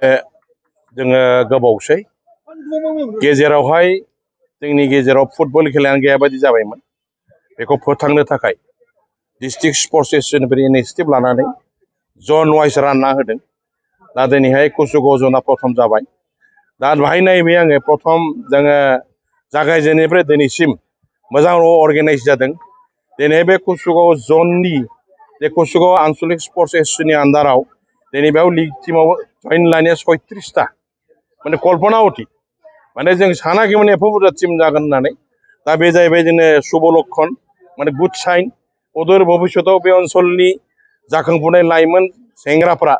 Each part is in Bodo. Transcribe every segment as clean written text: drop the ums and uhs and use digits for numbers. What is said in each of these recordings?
जोङो गोबावसै गेजेरावहाय जोंनि गेजेराव फुटबल खेलायानो गैया बायदि जाबायमोन। बेखौ फोथांनो थाखाय डिस्ट्रिक्ट स्पर्ट्स एसोसिएशननिफ्राय इनिशिएटिभ लानानै जन वाइज रानना होदों। दा दिनैहाय कुसुगाव ज'ना प्रथम जाबाय। दा बेहाय नायबाय आङो प्रथम जोङो जागायजेननायनिफ्राय दिनैसिम मोजां अर्गानाइज जादों। दिनै बे कुसुगाव जननि जे कुसुगाव आन्चलिक स्पर्ट्स एसोसिएशननि आन्दाराव दिनै बेयाव लिग टीमाव जइन लानाया 36टा माने कल्पना अति माने जों सानाखैमोन एफा बुरजा टीम जागोन होननानै। दा बे जाहैबाय जोंनो शुभ लक्षण माने गुड साइन। अदूर भबिष्यताव बे ओनसोलनि जाखांफुनाय लाइमोन सेंग्राफ्रा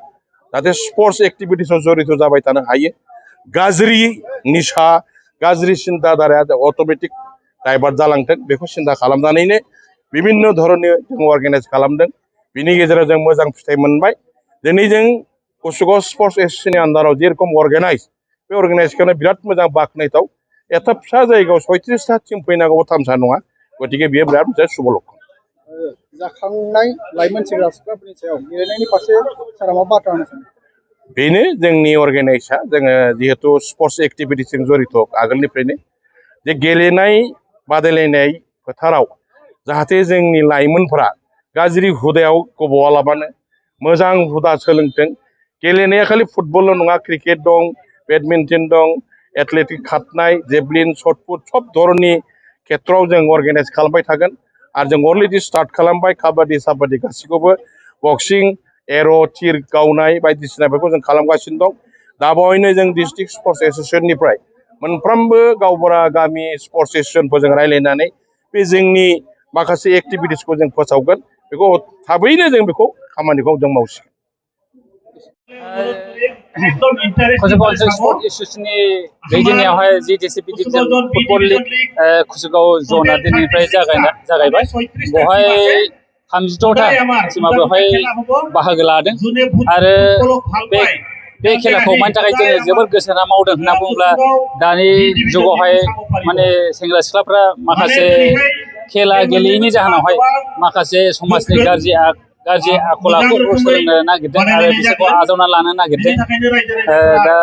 जाहाथे स्पर्ट्स एक्टिभिटिसआव जड़ित जाबाय थानो हायो। गाज्रि निसा गाज्रि सिन्ताधाराया अट'मेटिक डाइभार्ट जालांथों बेखौ सिन्ता खालामनानैनो बिभिन्न धरननि जों अर्गानाइज खालामदों। बिनि गेजेराव जों मोजां फिथाइ मोनबाय। दिनै जों कुसुगाव स्पर्ट्स एसोसिएशननि आन्दाराव जेरखम अर्गानाइज बे अर्गानाइजखौनो बिराद मोजां बाख्नायथाव। एथ' फिसा जायगायाव 36टा टीम फैनांगौ थामसा नङा। गतिके बेयो बिराद मोनसे शुभ लक्षण। जाखांनाय लाइमोन सेंग्रा सिख्लाफोरनि सायाव गेलेनायनि फारसे सारा मा बाथ्रा होनो सानो? बेनो जोंनि अर्गानाइजआ जोङो जिहेतु स्पर्ट्स एक्टिभिटिसजों जड़ित आगोलनिफ्रायनो जे गेलेनाय बादायलायनाय फोथाराव जाहाथे जोंनि लाइमोनफोरा गाज्रि हुदायाव गब'आलाबानो मोजां हुदा सोलोंथों। गेलेनाया खालि फुटबल नङा, क्रिकेट दं, बेडमिन्टन दं, एथलेटिक खारनाय, जेभलिन, शटपुट सब धरननि खेथ्रआव जों अर्गानाइज खालामबाय थागोन। आरो जों अलरेडि स्टार्ट खालामबाय काबादि साबादि गासैखौबो बक्सिं एर' थिर गावनाय बायदिसिनाफोरखौ जों खालामगासिनो दं। दा बावैनो जों डिस्ट्रिक्ट स्पर्ट्स एसोसिएशननिफ्राय मोनफ्रोमबो गावबुरा गामि स्पर्ट्स एसोसिएशनफोरजों रायज्लायनानै बे जोंनि माखासे एक्टिभिटिसखौ जों फोसावगोन। बेखौ थाबैनो जों बेखौ खामानिखौ जों मावसिगोन। कुसुगाव स्पर्ट्स एसोसिएशननि दैदेननायावहाय जिटिसि फुटबल लीग कुसुगाव ज'ना दिनैनिफ्राय जागायबाय। बेवहाय 32टा टीमा बेवहाय बाहागो लादों। आरो बे खेलाखौ मानि थाखाय जोङो जोबोर गोसो होना मावदों होनना बुङोब्ला दानि जुगावहाय माने सेंग्रा सिख्लाफ्रा माखासे खेला गेलेयैनि जाहोनावहाय माखासे समाजनि गाज्रि आखल आखुखौ सोलोंनो नागिरदों आरो बिसोरखौ आजावना लानो नागिरदों। दा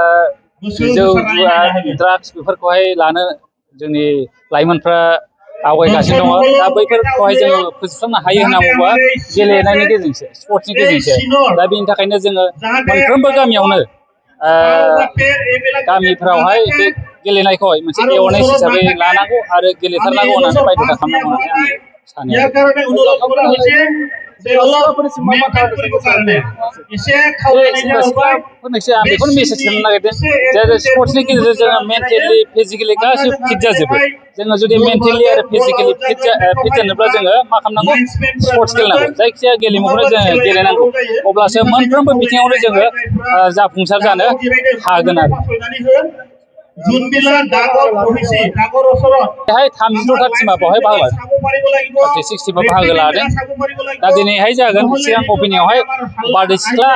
जौ जुवा ड्राग्स बेफोरखौहाय लानो जोंनि लाइमोनफ्रा आवगायगासिनो दङ। दा बैफोरखौहाय जोङो फोजोबस्रांनो हायो होनना बुङोबा गेलेनायनि गेजेरजोंसो स्पर्ट्सनि गेजेरजोंसो। दा बेनि थाखायनो जोङो मोनफ्रोमबो गामियावनो गामिफ्रावहाय बे गेलेनायखौहाय मोनसे एवारनेस हिसाबै लानांगौ आरो गेलेथारनांगौ होननानै बायध'था खालामनांगौ होननानै आं सानो। सेंग्रा सिख्लाफोरनोसो आं बेखौनो मेसेज होनो नागिरदों जे स्पर्ट्सनि गेजेरजों जोङो मेन्टेलि फिजिकेलि गासैबो फिट जाजोबो। जोङो जुदि मेन्टेलि आरो फिजिकेलि फिट जानोब्ला जोङो मा खालामनांगौ? स्पर्ट्स गेलेनांगौ। जायखिजाया गेलेमुखौनो जोङो गेलेनांगौ। अब्लासो मोनफ्रोमबो बिथिङावनो जोङो जाफुंसार जानो हागोन आरो। बेहाय 32टा टीमा बेवहाय बाहागो लादों। 36 टीमा बाहागो लादों। दा दिनैहाय जागोन सिगां अपेनिंआवहाय बारदै सिख्ला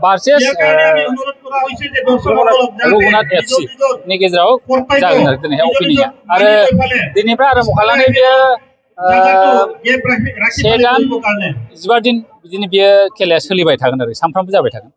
भार्सेस रघुनाथ FC नि गेजेराव जागोन आरो दिनैहाय अपेनिंआ। आरो दिनैनिफ्राय आरम्भ खालामनानै बेयो 1 दान 15 दिन बिदिनो बेयो खेलाया सोलिबाय थागोन आरो सानफ्रामबो जाबाय थागोन।